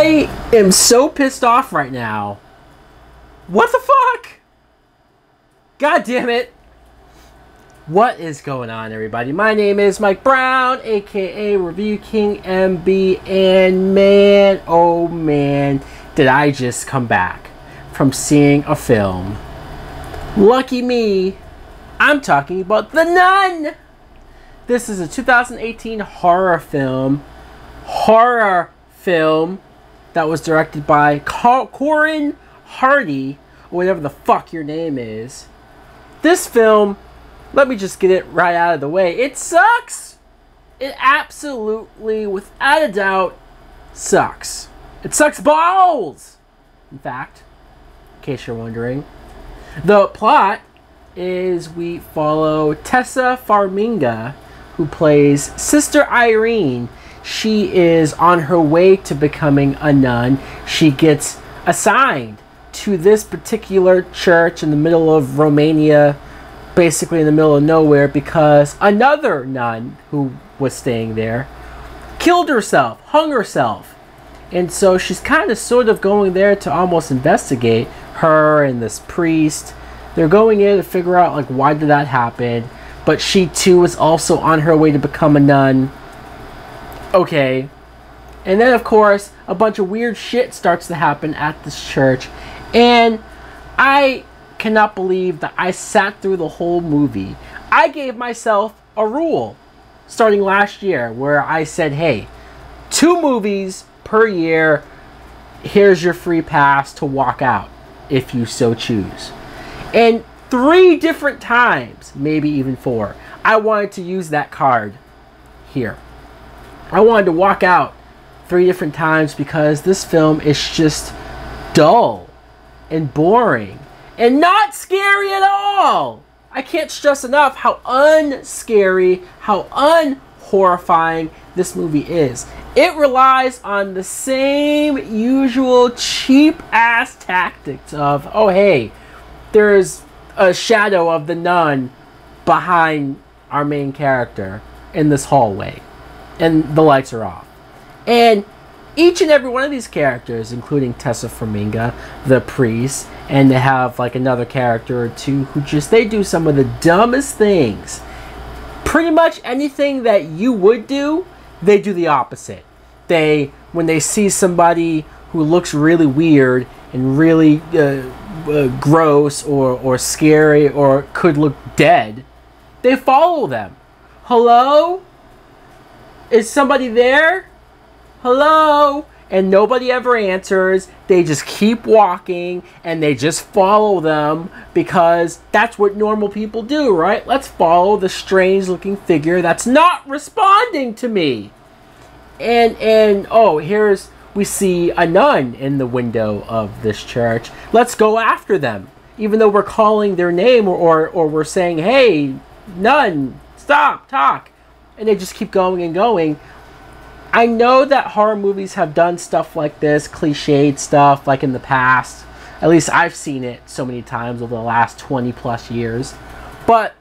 I am so pissed off right now. What the fuck? God damn it. What is going on, everybody? My name is Mike Brown, aka ReviewKingMB, and man, oh man, did I just come back from seeing a film. Lucky me, I'm talking about The Nun! This is a 2018 horror film that was directed by Corin Hardy, or whatever the fuck your name is. This film, let me just get it right out of the way, it sucks! It absolutely, without a doubt, sucks. It sucks balls! In fact, in case you're wondering. The plot is we follow Tessa Farmiga, who plays Sister Irene. She is on her way to becoming a nun. She gets assigned to this particular church in the middle of Romania, basically in the middle of nowhere, because another nun who was staying there killed herself, hung herself. And so she's kind of sort of going there to almost investigate her and this priest. They're going in to figure out, like, why did that happen? But she too is also on her way to become a nun. Okay. And then, of course, a bunch of weird shit starts to happen at this church. And I cannot believe that I sat through the whole movie. I gave myself a rule starting last year where I said, hey, 2 movies per year. Here's your free pass to walk out if you so choose. And 3 different times, maybe even 4, I wanted to use that card here. I wanted to walk out 3 different times because this film is just dull and boring and not scary at all. I can't stress enough how unscary, how unhorrifying this movie is. It relies on the same usual cheap-ass tactics of, oh hey, there's a shadow of the nun behind our main character in this hallway, and the lights are off. And each and every one of these characters, including Tessa Farmiga, the priest, and they have like another character or 2 who just, they do some of the dumbest things. Pretty much anything that you would do, they do the opposite. When they see somebody who looks really weird and really gross or scary or could look dead, they follow them. Hello? Is somebody there? Hello? And nobody ever answers. They just keep walking and they just follow them because that's what normal people do, right? Let's follow the strange looking figure that's not responding to me. And oh, we see a nun in the window of this church. Let's go after them. Even though we're calling their name or we're saying, hey, nun, stop, talk. And they just keep going and going. I know that horror movies have done stuff like this, cliched stuff, like in the past. At least I've seen it so many times over the last 20 plus years. But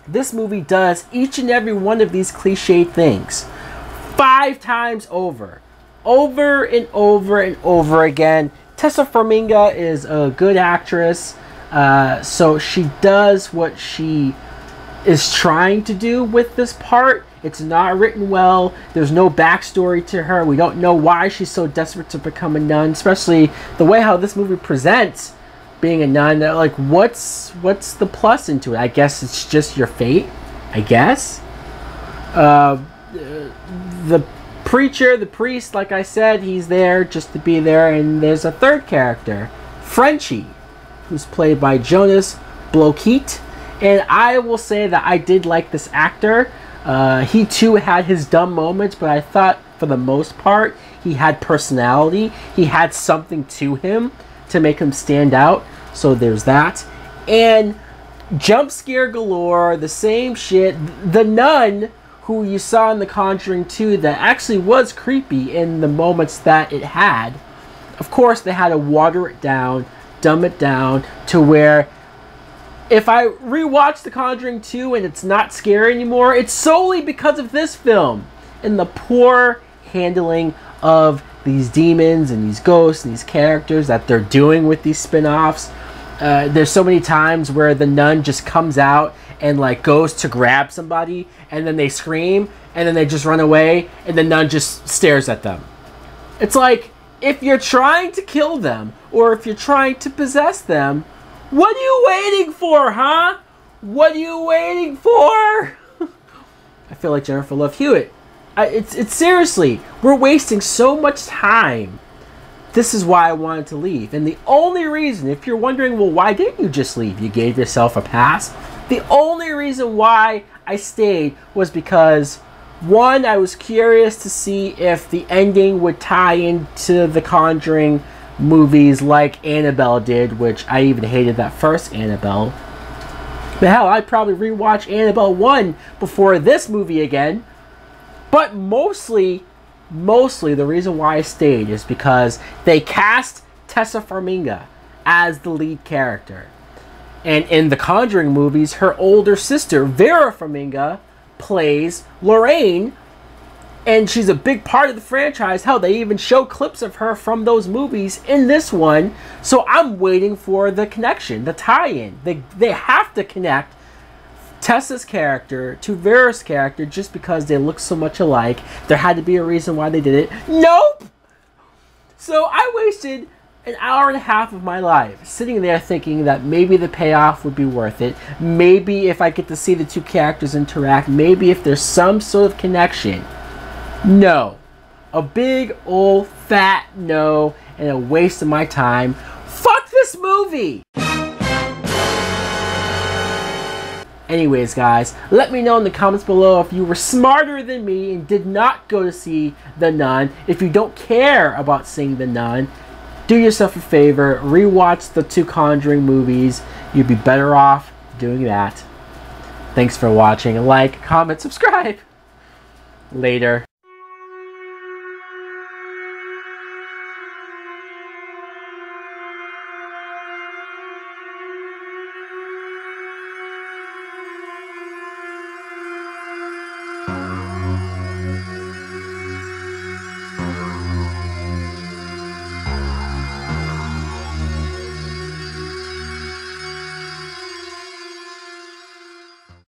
this movie does each and every one of these cliched things 5 times over. Over and over and over again. Tessa Farmiga is a good actress, so she does what she is trying to do with this part. It's not written well. There's no backstory to her. We don't know why she's so desperate to become a nun, especially the way how this movie presents being a nun. Like, what's the plus into it? I guess it's just your fate, I guess. The preacher, the priest, like I said, he's there just to be there. And there's a third character, Frenchie, who's played by Jonas Bloquet. And I will say that I did like this actor. He too had his dumb moments, but I thought for the most part he had personality. He had something to him to make him stand out. So there's that. And jump scare galore, the same shit. The nun, who you saw in The Conjuring 2, that actually was creepy in the moments that it had. Of course, they had to water it down, dumb it down to where if I rewatch The Conjuring 2 and it's not scary anymore, it's solely because of this film and the poor handling of these demons and these ghosts and these characters that they're doing with these spin-offs. There's so many times where the nun just comes out and like goes to grab somebody, and then they scream, and then they just run away, and the nun just stares at them. It's like, if you're trying to kill them, or if you're trying to possess them, what are you waiting for, huh? What are you waiting for? I feel like Jennifer Love Hewitt. It's seriously, we're wasting so much time. This is why I wanted to leave. And the only reason, if you're wondering, well, why didn't you just leave? You gave yourself a pass. The only reason why I stayed was because, one, I was curious to see if the ending would tie into the Conjuring movies like Annabelle did, which I even hated that first Annabelle. But hell, I'd probably rewatch Annabelle 1 before this movie again. But mostly the reason why I stayed is because they cast Tessa Farmiga as the lead character. And in the Conjuring movies, her older sister, Vera Farmiga, plays Lorraine. And she's a big part of the franchise. Hell, they even show clips of her from those movies in this one. So I'm waiting for the connection, the tie-in. They have to connect Tessa's character to Vera's character just because they look so much alike. There had to be a reason why they did it. Nope! So I wasted an hour and a half of my life sitting there thinking that maybe the payoff would be worth it. Maybe if I get to see the two characters interact, maybe if there's some sort of connection. No. A big old fat no, and a waste of my time. Fuck this movie! Anyways, guys, let me know in the comments below if you were smarter than me and did not go to see The Nun. If you don't care about seeing The Nun, do yourself a favor, rewatch the two Conjuring movies. You'd be better off doing that. Thanks for watching. Like, comment, subscribe. Later.